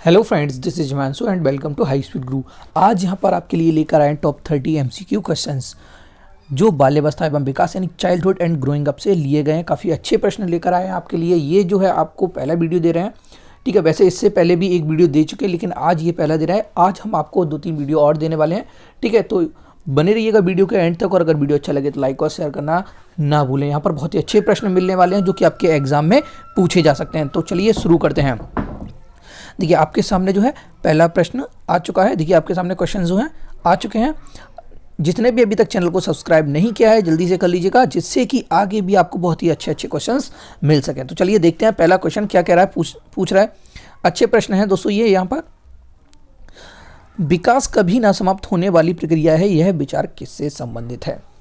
Hello friends, this is Himanshu and welcome to high speed Guru. आज यहाँ पर आपके लिए लेकर आए टॉप 30 एमसीक्यू क्वेश्चंस जो बाल्यावस्था एवं विकास यानी चाइल्डहुड एंड ग्रोइंग अप से लिए गए हैं। काफ़ी अच्छे प्रश्न लेकर आए हैं आपके लिए। ये जो है आपको पहला वीडियो दे रहे हैं, ठीक है। वैसे इससे पहले भी एक वीडियो दे चुके हैं, लेकिन आज ये पहला दे रहा है। आज हम आपको 2-3 वीडियो और देने वाले हैं, ठीक है। तो बने रहिएगा वीडियो के एंड तक, और अगर वीडियो अच्छा लगे तो लाइक और शेयर करना ना भूलें। यहाँ पर बहुत ही अच्छे प्रश्न मिलने वाले हैं जो कि आपके एग्जाम में पूछे जा सकते हैं। तो चलिए शुरू करते हैं। देखिए आपके सामने जो है पहला प्रश्न आ चुका है। देखिए आपके सामने क्वेश्चन जो हैं आ चुके हैं। जितने भी अभी तक चैनल को सब्सक्राइब नहीं किया है जल्दी से कर लीजिएगा, जिससे कि आगे भी आपको बहुत ही अच्छे अच्छे क्वेश्चंस मिल सकें। तो चलिए देखते हैं पहला क्वेश्चन क्या कह रहा है, पूछ रहा है। अच्छे प्रश्न है दोस्तों ये। यहाँ पर विकास कभी ना समाप्त होने वाली प्रक्रिया है, यह विचार किससे संबंधित है?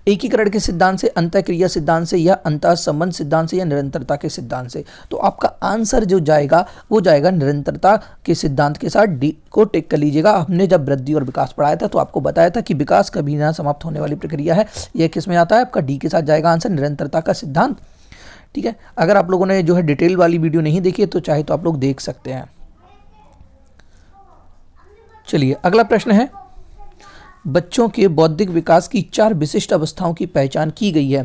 एकीकरण के सिद्धांत से, अंतःक्रिया सिद्धांत से, या अंतः संबंध सिद्धांत से, या निरंतरता के सिद्धांत से? तो आपका आंसर जो जाएगा वो जाएगा निरंतरता के सिद्धांत के साथ। डी को टिक कर लीजिएगा। हमने जब वृद्धि और विकास पढ़ाया था तो आपको बताया था कि विकास कभी ना समाप्त होने वाली प्रक्रिया है। यह किस में आता है? आपका डी के साथ जाएगा आंसर, निरंतरता का सिद्धांत, ठीक है। अगर आप लोगों ने जो है डिटेल वाली वीडियो नहीं देखी है तो चाहे तो आप लोग देख सकते हैं। चलिए अगला प्रश्न है, बच्चों के बौद्धिक विकास की 4 विशिष्ट अवस्थाओं की पहचान की गई है।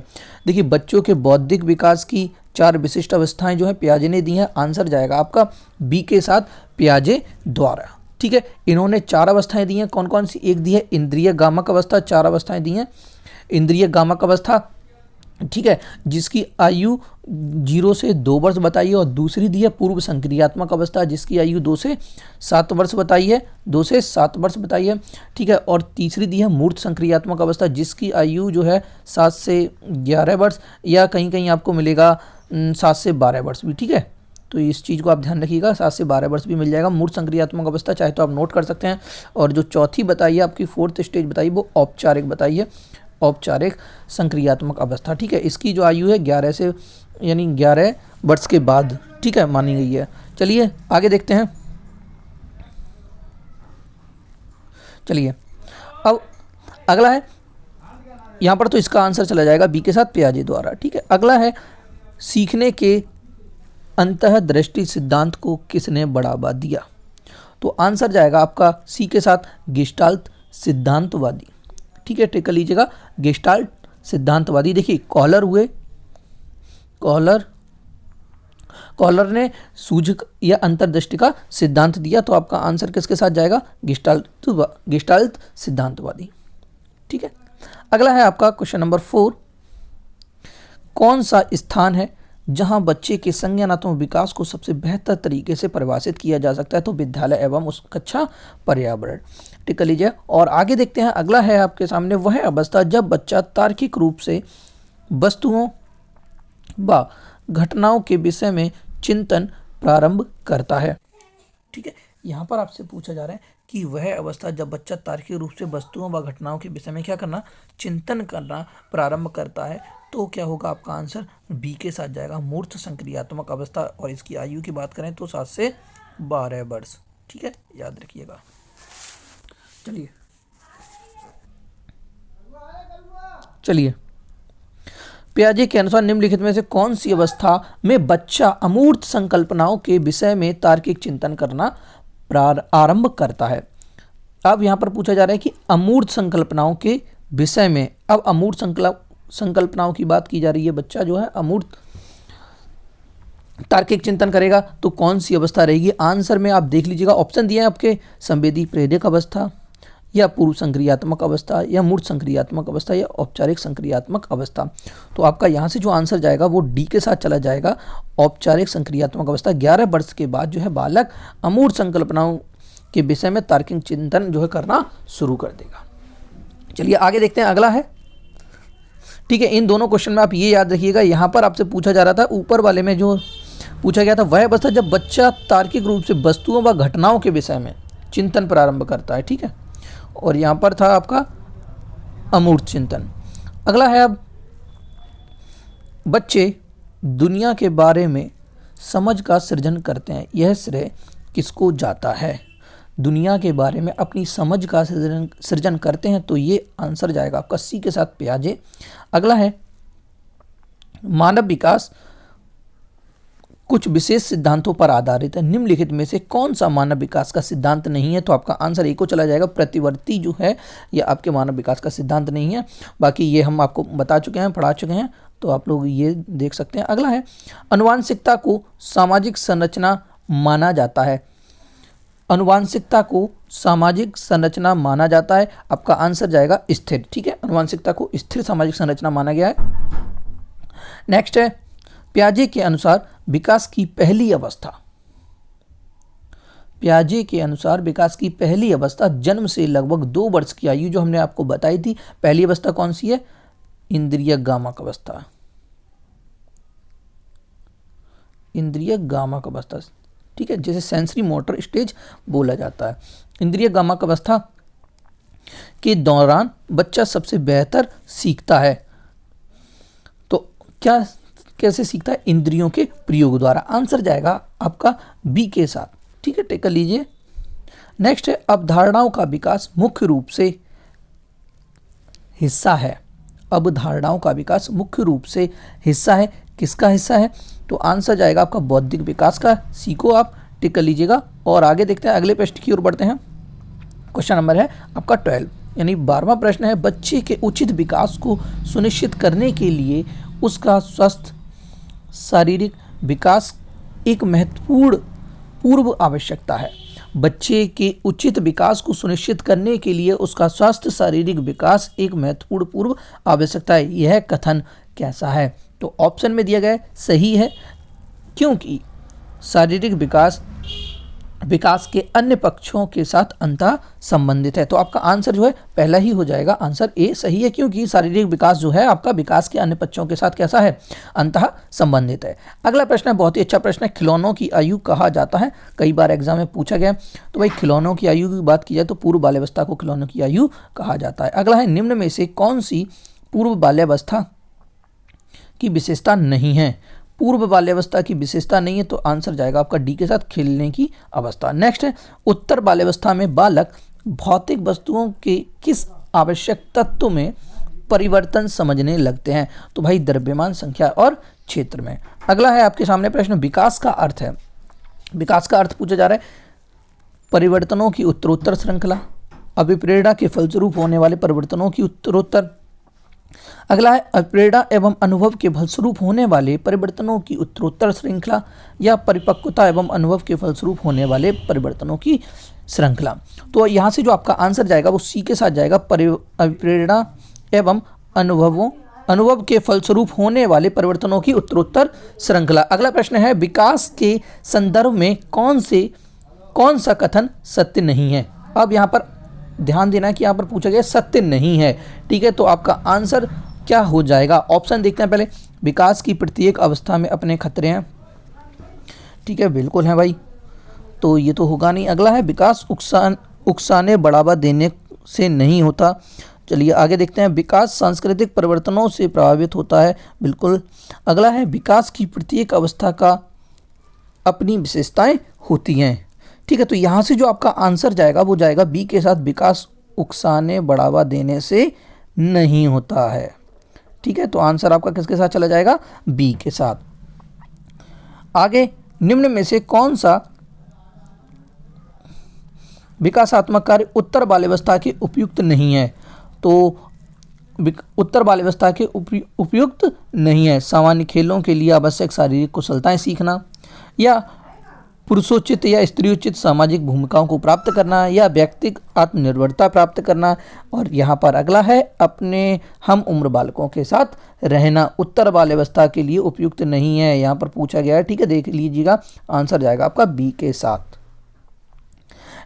देखिए बच्चों के बौद्धिक विकास की 4 विशिष्ट अवस्थाएं जो है पियाजे ने दी हैं। आंसर जाएगा आपका बी के साथ, पियाजे द्वारा, ठीक है। इन्होंने 4 अवस्थाएं दी हैं। कौन कौन सी? एक दी है इंद्रिय गामक अवस्था, 4 अवस्थाएं दी हैं। इंद्रिय गामक अवस्था, ठीक है, जिसकी आयु 0 से 2 वर्ष बताई है। और दूसरी दी है पूर्व संक्रियात्मक अवस्था, जिसकी आयु 2 से 7 वर्ष बताई है, 2 से 7 वर्ष बताई है, ठीक है। और तीसरी दी है मूर्त संक्रियात्मक अवस्था, जिसकी आयु जो है 7 से 11 वर्ष, या कहीं कहीं आपको मिलेगा 7 से 12 वर्ष भी, ठीक है। तो इस चीज़ को आप ध्यान रखिएगा, 7 से 12 वर्ष भी मिल जाएगा मूर्त संक्रियात्मक अवस्था, चाहे तो आप नोट कर सकते हैं। और जो चौथी बताई है आपकी 4th स्टेज बताई, वो औपचारिक बताई है, औपचारिक संक्रियात्मक अवस्था, ठीक है। इसकी जो आयु है 11 से यानी 11 वर्ष के बाद, ठीक है, मानी गई है। चलिए आगे देखते हैं। चलिए अब अगला है, यहाँ पर तो इसका आंसर चला जाएगा बी के साथ, पियाजे द्वारा, ठीक है। अगला है, सीखने के अंतःदृष्टि सिद्धांत को किसने बढ़ावा दिया? तो आंसर जाएगा आपका सी के साथ, गेस्टाल्ट सिद्धांतवादी, ठीक है। टिक कर लीजिएगा, गेस्टाल्ट सिद्धांतवादी। देखिए कॉलर हुए, कॉलर ने सूझ या अंतर्दृष्टि का सिद्धांत दिया, तो आपका आंसर किसके साथ जाएगा? गेस्टाल्ट सिद्धांतवादी, ठीक है। अगला है आपका क्वेश्चन नंबर 4, कौन सा स्थान है जहां बच्चे के संज्ञानात्मक विकास को सबसे बेहतर तरीके से परिभाषित किया जा सकता है? तो विद्यालय एवं उस कक्षा पर्यावरण, टिक कर लीजिए। और आगे देखते हैं। अगला है आपके सामने, वह अवस्था जब बच्चा तार्किक रूप से वस्तुओं व घटनाओं के विषय में चिंतन प्रारंभ करता है, ठीक है। यहाँ पर आपसे पूछा जा रहा है कि वह अवस्था जब बच्चा तार्किक रूप से वस्तुओं व घटनाओं के विषय में क्या करना? चिंतन करना प्रारंभ करता है। तो क्या होगा आपका आंसर? बी के साथ जाएगा, मूर्त संक्रियात्मक अवस्था। और इसकी आयु की बात करें तो 7 से 12 वर्ष, ठीक है, याद रखिएगा। चलिए पियाजे के अनुसार निम्नलिखित में से कौन सी अवस्था में बच्चा अमूर्त संकल्पनाओं के विषय में तार्किक चिंतन करना आरंभ करता है? अब यहाँ पर पूछा जा रहा है कि अमूर्त संकल्पनाओं के विषय में। अब अमूर्त संकल्पनाओं की बात की जा रही है। बच्चा जो है अमूर्त तार्किक चिंतन करेगा तो कौन सी अवस्था रहेगी? आंसर में आप देख लीजिएगा, ऑप्शन दिए हैं आपके, संवेदी प्रेरक अवस्था, या पूर्व संक्रियात्मक अवस्था, या मूर्त संक्रियात्मक अवस्था, या औपचारिक संक्रियात्मक अवस्था। तो आपका यहाँ से जो आंसर जाएगा वो डी के साथ चला जाएगा, औपचारिक संक्रियात्मक अवस्था। 11 वर्ष के बाद जो है बालक अमूर्त संकल्पनाओं के विषय में तार्किक चिंतन जो है करना शुरू कर देगा। चलिए आगे देखते हैं। अगला है, ठीक है, इन दोनों क्वेश्चन में आप ये याद रखिएगा, यहाँ पर आपसे पूछा जा रहा था, ऊपर वाले में जो पूछा गया था, वह अवस्था जब बच्चा तार्किक रूप से वस्तुओं व घटनाओं के विषय में चिंतन प्रारंभ करता है, ठीक है। और यहाँ पर था आपका अमूर्त चिंतन। अगला है, अब बच्चे दुनिया के बारे में समझ का सृजन करते हैं, यह श्रेय किसको जाता है? दुनिया के बारे में अपनी समझ का सृजन करते हैं, तो ये आंसर जाएगा आपका सी के साथ, पियाजे। अगला है, मानव विकास कुछ विशेष सिद्धांतों पर आधारित है। निम्नलिखित में से कौन सा मानव विकास का सिद्धांत नहीं है? तो आपका आंसर एक को चला जाएगा, प्रतिवर्ती जो है ये आपके मानव विकास का सिद्धांत नहीं है। बाकी ये हम आपको बता चुके हैं, पढ़ा चुके हैं, तो आप लोग ये देख सकते हैं। अगला है, आनुवांशिकता को सामाजिक संरचना माना जाता है। आनुवांशिकता को सामाजिक संरचना माना जाता है। आपका आंसर जाएगा स्थिर। ठीक है, आनुवांशिकता को स्थिर सामाजिक संरचना माना गया है। नेक्स्ट है, पियाजे के अनुसार विकास की पहली अवस्था। पियाजे के अनुसार विकास की पहली अवस्था जन्म से लगभग 2 वर्ष की आयु, जो हमने आपको बताई थी। पहली अवस्था कौन सी है? इंद्रिय गामक अवस्था। इंद्रिय गामक अवस्था, ठीक है, जैसे सेंसरी मोटर स्टेज बोला जाता है। इंद्रिय गामक अवस्था के दौरान बच्चा सबसे बेहतर सीखता है। तो क्या कैसे सीखता है? इंद्रियों के प्रयोग द्वारा। आंसर जाएगा आपका बी के साथ। ठीक है, टेक कर लीजिए। नेक्स्ट है, अवधारणाओं का विकास मुख्य रूप से हिस्सा है। अवधारणाओं का विकास मुख्य रूप से हिस्सा है। किसका हिस्सा है? तो आंसर जाएगा आपका बौद्धिक विकास का। सी को आप टिक कर लीजिएगा। और आगे देखते हैं, अगले प्रश्न की ओर बढ़ते हैं। क्वेश्चन नंबर है आपका 12, यानी 12वां प्रश्न है, बच्चे के उचित विकास को सुनिश्चित करने के लिए उसका स्वस्थ शारीरिक विकास एक महत्वपूर्ण पूर्व आवश्यकता है। बच्चे के उचित विकास को सुनिश्चित करने के लिए उसका स्वस्थ शारीरिक विकास एक महत्वपूर्ण पूर्व आवश्यकता है। यह कथन कैसा है? तो ऑप्शन में दिया गया है सही है, क्योंकि शारीरिक विकास के अन्य पक्षों के साथ अंतः संबंधित है। तो आपका आंसर जो है पहला ही हो जाएगा, आंसर ए सही है, क्योंकि शारीरिक विकास जो है आपका विकास के अन्य पक्षों के साथ कैसा है? अंतः संबंधित है। अगला प्रश्न है, बहुत ही अच्छा प्रश्न है, खिलौनों की आयु कहा जाता है। कई बार एग्जाम में पूछा गया। तो भाई खिलौनों की आयु की बात की जाए तो पूर्व बाल्यावस्था को खिलौनों की आयु कहा जाता है। अगला है, निम्न में से कौन सी पूर्व बाल्यावस्था की विशेषता नहीं है? पूर्व बाल्यावस्था की विशेषता नहीं है, तो आंसर जाएगा आपका डी के साथ, खेलने की अवस्था। नेक्स्ट है, उत्तर बाल्यावस्था में बालक भौतिक वस्तुओं के किस आवश्यक तत्व में परिवर्तन समझने लगते हैं? तो भाई द्रव्यमान, संख्या और क्षेत्र में। अगला है आपके सामने प्रश्न, विकास का अर्थ है। विकास का अर्थ पूछा जा रहा है, परिवर्तनों की उत्तरोत्तर श्रृंखला, अभिप्रेरणा के फलस्वरूप होने वाले परिवर्तनों की उत्तरोत्तर। अगला है, अप्रेरणा एवं अनुभव के फलस्वरूप होने वाले परिवर्तनों की उत्तरोत्तर श्रृंखला, या परिपक्वता एवं अनुभव के फलस्वरूप होने वाले परिवर्तनों की श्रृंखला। तो यहाँ से जो आपका आंसर जाएगा वो सी के साथ जाएगा, अप्रेरणा एवं अनुभव के फलस्वरूप होने वाले परिवर्तनों की उत्तरोत्तर श्रृंखला। अगला प्रश्न है, विकास के संदर्भ में कौन सा कथन सत्य नहीं है? अब यहाँ पर ध्यान देना है कि यहाँ पर पूछा गया सत्य नहीं है। ठीक है, तो आपका आंसर क्या हो जाएगा? ऑप्शन देखते हैं पहले। विकास की प्रत्येक अवस्था में अपने खतरे हैं। ठीक है, बिल्कुल है भाई, तो ये तो होगा नहीं। अगला है, विकास उकसाने बढ़ावा देने से नहीं होता। चलिए आगे देखते हैं, विकास सांस्कृतिक परिवर्तनों से प्रभावित होता है। बिल्कुल। अगला है, विकास की प्रत्येक अवस्था का अपनी विशेषताएं होती हैं। ठीक है, तो यहाँ से जो आपका आंसर जाएगा वो जाएगा बी के साथ, विकास उकसाने बढ़ावा देने से नहीं होता है। ठीक है, तो आंसर आपका किसके साथ चला जाएगा? बी के साथ। आगे, निम्न में से कौन सा विकासात्मक कार्य उत्तर बाल्यावस्था के उपयुक्त नहीं है? तो उत्तर बाल्यावस्था के उपयुक्त नहीं है। सामान्य खेलों के लिए आवश्यक शारीरिक कुशलताएं सीखना, या पुरुषोचित या स्त्रीयोचित सामाजिक भूमिकाओं को प्राप्त करना, या व्यक्तिगत आत्मनिर्भरता प्राप्त करना। और यहाँ पर अगला है, अपने हम उम्र बालकों के साथ रहना उत्तर बाल्यावस्था के लिए उपयुक्त नहीं है, यहाँ पर पूछा गया है। ठीक है, देख लीजिएगा, आंसर जाएगा आपका बी के साथ।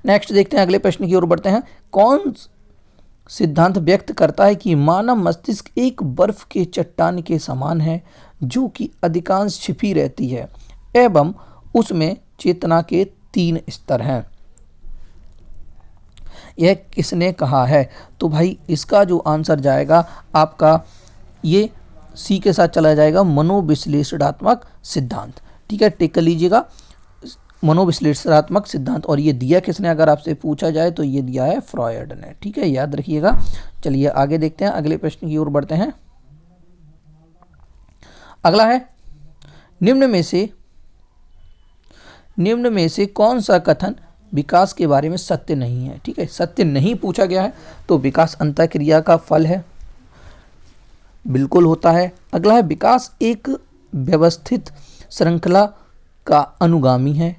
नेक्स्ट देखते हैं, अगले प्रश्न की ओर बढ़ते हैं। कौन सिद्धांत व्यक्त करता है कि मानव मस्तिष्क एक बर्फ के चट्टान के समान है, जो कि अधिकांश छिपी रहती है एवं उसमें चेतना के 3 स्तर हैं? यह किसने कहा है? तो भाई इसका जो आंसर जाएगा आपका ये सी के साथ चला जाएगा, मनोविश्लेषणात्मक सिद्धांत। ठीक है, टिक कर लीजिएगा, मनोविश्लेषणात्मक सिद्धांत। और ये दिया किसने अगर आपसे पूछा जाए तो ये दिया है फ्रॉयड ने। ठीक है, याद रखिएगा। चलिए आगे देखते हैं, अगले प्रश्न की ओर बढ़ते हैं। अगला है, निम्न में से निम्न में से कौन सा कथन विकास के बारे में सत्य नहीं है। ठीक है, सत्य नहीं पूछा गया है, तो विकास अंतःक्रिया का फल है, बिल्कुल होता है। अगला है विकास एक व्यवस्थित श्रृंखला का अनुगामी है।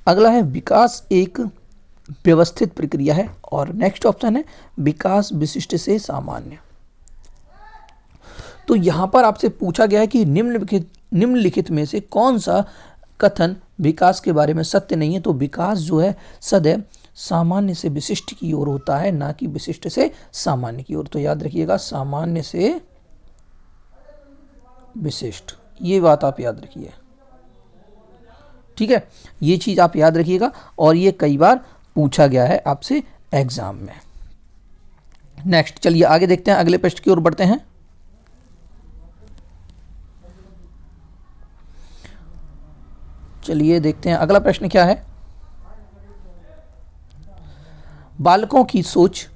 अगला है विकास एक व्यवस्थित प्रक्रिया है। और नेक्स्ट ऑप्शन है विकास विशिष्ट से सामान्य। तो यहां पर आपसे पूछा गया है कि निम्नलिखित में से कौन सा कथन विकास के बारे में सत्य नहीं है। तो विकास जो है सदैव सामान्य से विशिष्ट की ओर होता है, ना कि विशिष्ट से सामान्य की ओर। तो याद रखिएगा, सामान्य से विशिष्ट, ये बात आप याद रखिए। ठीक है, ये चीज आप याद रखिएगा, और ये कई बार पूछा गया है आपसे एग्जाम में। नेक्स्ट चलिए आगे देखते हैं, अगले प्रश्न की ओर बढ़ते हैं। चलिए देखते हैं अगला प्रश्न क्या है। बालकों की सोच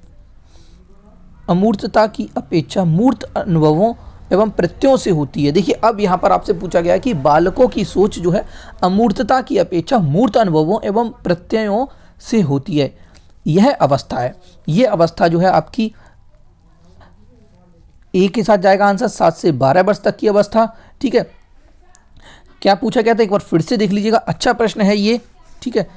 अमूर्तता की अपेक्षा मूर्त अनुभवों एवं प्रत्ययों से होती है। देखिए, अब यहां पर आपसे पूछा गया है कि बालकों की सोच जो है अमूर्तता की अपेक्षा मूर्त अनुभवों एवं प्रत्ययों से होती है। यह अवस्था है, यह अवस्था जो है आपकी ए के साथ जाएगा आंसर, 7 से 12 वर्ष तक की अवस्था। ठीक है, क्या पूछा गया था एक बार फिर से देख लीजिएगा, अच्छा प्रश्न है ये। ठीक है,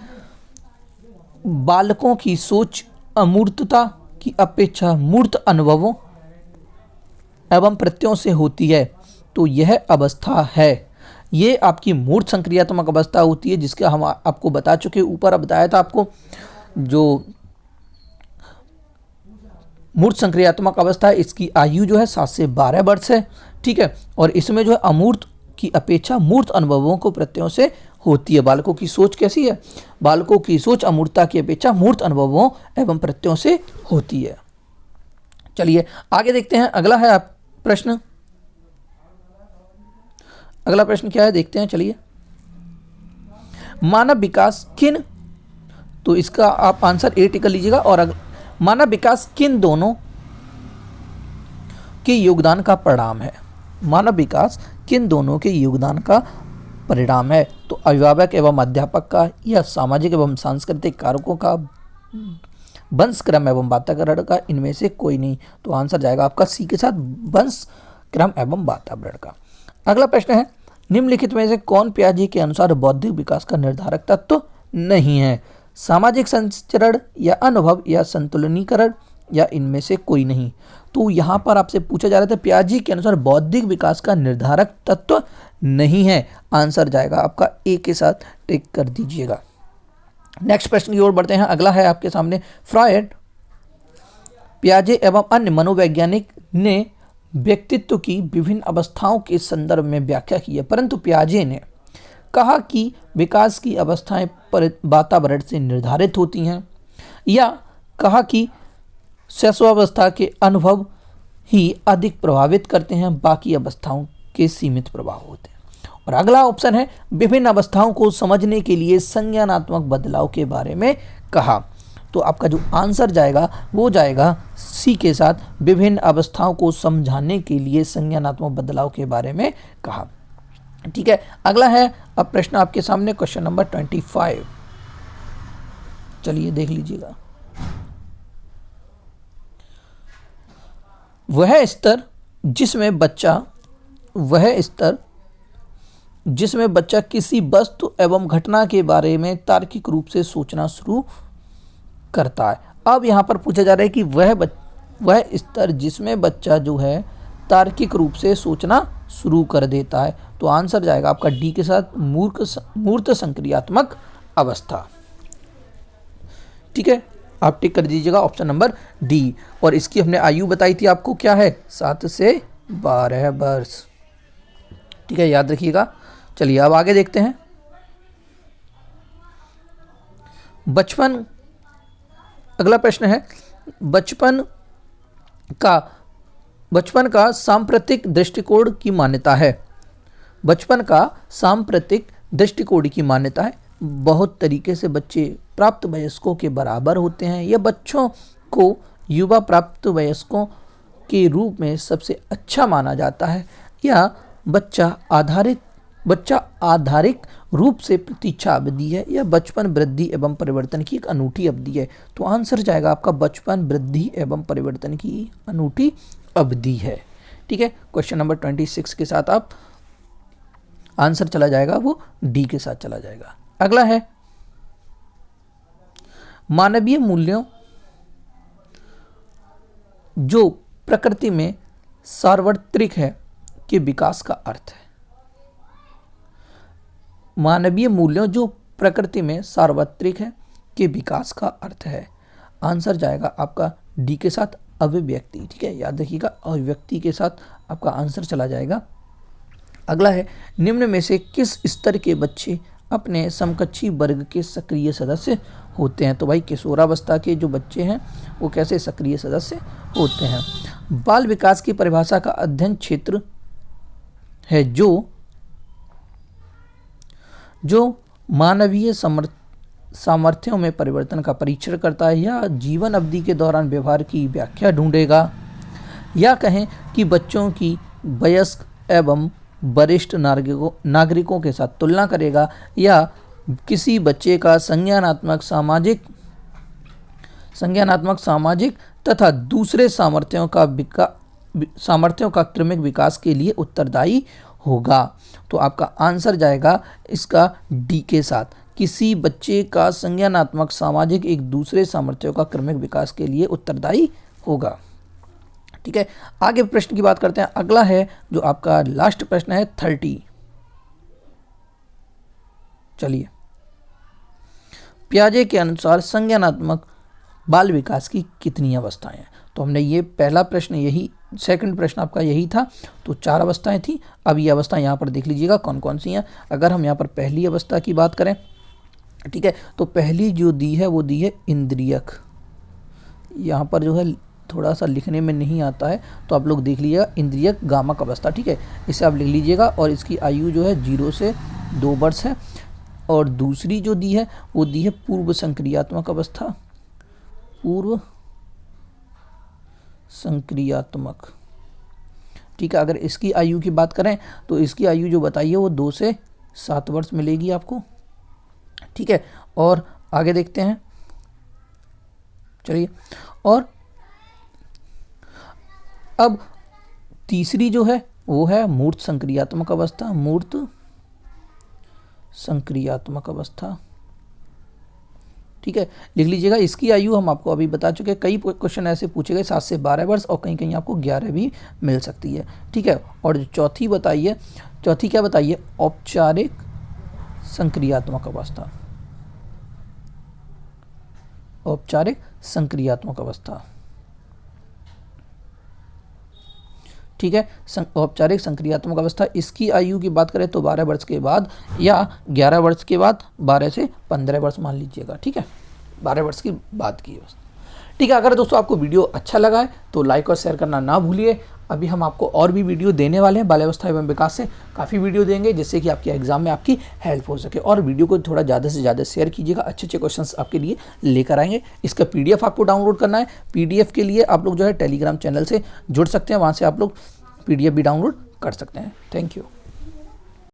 बालकों की सोच अमूर्तता की अपेक्षा मूर्त अनुभवों एवं प्रत्ययों से होती है। तो यह अवस्था है, ये आपकी मूर्त संक्रियात्मक अवस्था होती है, जिसका हम आपको बता चुके, ऊपर बताया था आपको। जो मूर्त संक्रियात्मक अवस्था है, इसकी आयु जो है 7 से 12 वर्ष है। ठीक है, और इसमें जो है अमूर्त की अपेक्षा मूर्त अनुभवों को प्रत्ययों से होती है। बालकों की सोच कैसी है? बालकों की सोच अमूर्तता की अपेक्षा मूर्त अनुभवों एवं प्रत्ययों से होती है। चलिए आगे देखते हैं, अगला है आप प्रश्न। अगला प्रश्न क्या है देखते हैं, चलिए। मानव विकास किन, तो इसका आप आंसर ए टिक कर लीजिएगा। और मानव विकास किन दोनों के योगदान का परिणाम है? मानव विकास किन दोनों के योगदान का परिणाम है? तो अभिभावक एवं अध्यापक का, या सामाजिक एवं सांस्कृतिक कारकों का, वंश क्रम एवं वातावरण का, इनमें से कोई नहीं। तो आंसर जाएगा आपका सी के साथ, वंश क्रम एवं वातावरण का। अगला प्रश्न है, निम्नलिखित में से कौन पियाजे के अनुसार बौद्धिक विकास का निर्धारक तत्व नहीं है? सामाजिक संचरण, या अनुभव, या संतुलनीकरण, या इनमें से कोई नहीं। तो यहां पर आपसे पूछा जा रहा था पियाजे के अनुसार बौद्धिक विकास का निर्धारक तत्व नहीं है। आंसर जाएगा आपका ए के साथ, टिक कर दीजिएगा। नेक्स्ट प्रश्न की ओर बढ़ते हैं, अगला है आपके सामने। फ्रॉयड, पियाजे एवं अन्य मनोवैज्ञानिक ने व्यक्तित्व की विभिन्न अवस्थाओं के संदर्भ में व्याख्या की है, परंतु पियाजे ने कहा कि विकास की अवस्थाएं वातावरण से निर्धारित होती हैं, या कहा कि शैशवावस्था के अनुभव ही अधिक प्रभावित करते हैं, बाकी अवस्थाओं के सीमित प्रभाव होते हैं। और अगला ऑप्शन है, विभिन्न अवस्थाओं को समझने के लिए संज्ञानात्मक बदलाव के बारे में कहा। तो आपका जो आंसर जाएगा वो जाएगा सी के साथ, विभिन्न अवस्थाओं को समझाने के लिए संज्ञानात्मक बदलाव के बारे में कहा। ठीक है, अगला है अब प्रश्न आपके सामने, क्वेश्चन नंबर 25। चलिए देख लीजिएगा। वह स्तर जिसमें बच्चा किसी वस्तु एवं घटना के बारे में तार्किक रूप से सोचना शुरू करता है। अब यहाँ पर पूछा जा रहा है कि वह स्तर जिसमें बच्चा जो है तार्किक रूप से सोचना शुरू कर देता है। तो आंसर जाएगा आपका डी के साथ, मूर्त संक्रियात्मक अवस्था। ठीक है, आप टिक कर दीजिएगा ऑप्शन नंबर डी। और इसकी हमने आयु बताई थी आपको, क्या है? 7 से 12 वर्ष। ठीक है, याद रखिएगा। चलिए अब आगे देखते हैं। बचपन, अगला प्रश्न है, बचपन का सांप्रतिक दृष्टिकोण की मान्यता है। बचपन का सांप्रतिक दृष्टिकोण की मान्यता है। बहुत तरीके से बच्चे प्राप्त वयस्कों के बराबर होते हैं। यह बच्चों को युवा प्राप्त वयस्कों के रूप में सबसे अच्छा माना जाता है। या बच्चा आधारित बच्चा आधारिक रूप से प्रतीक्षा अवधि है या बचपन वृद्धि एवं परिवर्तन की एक अनूठी अवधि है? तो आंसर जाएगा आपका बचपन वृद्धि एवं परिवर्तन की अनूठी अवधि है। ठीक है, क्वेश्चन नंबर 26 के साथ आप आंसर चला जाएगा वो डी के साथ चला जाएगा। अगला है मानवीय मूल्यों जो प्रकृति में सार्वत्रिक है के विकास का अर्थ है। मानवीय मूल्यों जो प्रकृति में सार्वत्रिक है के विकास का अर्थ है। आंसर जाएगा आपका डी के साथ अभिव्यक्ति। ठीक है, याद रखिएगा अभिव्यक्ति के साथ आपका आंसर चला जाएगा। अगला है निम्न में से किस स्तर के बच्चे अपने समकक्षी वर्ग के सक्रिय सदस्य होते हैं? तो भाई किशोरावस्था के जो बच्चे हैं वो कैसे सक्रिय सदस्य होते हैं? बाल विकास की परिभाषा का अध्ययन क्षेत्र है जो मानवीय सामर्थ्यों में परिवर्तन का परीक्षण करता है या जीवन अवधि के दौरान व्यवहार की व्याख्या ढूंढेगा, या कहें कि बच्चों की वयस्क एवं वरिष्ठ नागरिकों के साथ तुलना करेगा, या किसी बच्चे का संज्ञानात्मक सामाजिक तथा दूसरे सामर्थ्यों का क्रमिक विकास के लिए उत्तरदायी होगा। तो आपका आंसर जाएगा इसका डी के साथ, किसी बच्चे का संज्ञानात्मक सामाजिक एक दूसरे सामर्थ्यों का क्रमिक विकास के लिए उत्तरदायी होगा। ठीक है, आगे प्रश्न की बात करते हैं। अगला है जो आपका लास्ट प्रश्न है 30। चलिए, पियाजे के अनुसार संज्ञानात्मक बाल विकास की कितनी अवस्थाएं हैं? तो हमने ये पहला प्रश्न यही, सेकंड प्रश्न आपका यही था, तो 4 अवस्थाएं थी। अब ये अवस्था यहाँ पर देख लीजिएगा कौन कौन सी हैं। अगर हम यहाँ पर पहली अवस्था की बात करें, ठीक है, तो पहली जो दी है वो दी है इंद्रियक। यहाँ पर जो है थोड़ा सा लिखने में नहीं आता है, तो आप लोग देख लीजिएगा इंद्रियक गामक अवस्था। ठीक है, इसे आप लिख लीजिएगा, और इसकी आयु जो है 0 से 2 वर्ष है। और दूसरी जो दी है वो दी है पूर्व संक्रियात्मक अवस्था, पूर्व संक्रियात्मक। ठीक है, अगर इसकी आयु की बात करें तो इसकी आयु जो बताइए वो 2 से 7 वर्ष मिलेगी आपको। ठीक है, और आगे देखते हैं। चलिए, और अब तीसरी जो है वो है मूर्त संक्रियात्मक अवस्था, मूर्त संक्रियात्मक अवस्था। ठीक है, लिख लीजिएगा। इसकी आयु हम आपको अभी बता चुके हैं, कई क्वेश्चन ऐसे पूछे गए 7 से 12 वर्ष, और कहीं कहीं आपको 11 भी मिल सकती है। ठीक है, और चौथी बताइए, चौथी क्या बताइए? औपचारिक संक्रियात्मक अवस्था, औपचारिक संक्रियात्मक अवस्था। ठीक है, औपचारिक संक्रियात्मक अवस्था, इसकी आयु की बात करें तो 12 वर्ष के बाद या 11 वर्ष के बाद, 12 से 15 वर्ष मान लीजिएगा। ठीक है, 12 वर्ष की बात की अवस्था। ठीक है, अगर दोस्तों आपको वीडियो अच्छा लगा है तो लाइक और शेयर करना ना भूलिए। अभी हम आपको और भी वीडियो देने वाले हैं बाल्यावस्था एवं विकास से, काफ़ी वीडियो देंगे जिससे कि आपके एग्जाम में आपकी हेल्प हो सके। और वीडियो को थोड़ा ज़्यादा से ज़्यादा शेयर कीजिएगा, अच्छे अच्छे क्वेश्चंस आपके लिए लेकर आएंगे। इसका PDF आपको डाउनलोड करना है। PDF के लिए आप लोग जो है टेलीग्राम चैनल से जुड़ सकते हैं, वहाँ से आप लोग PDF भी डाउनलोड कर सकते हैं। Thank you.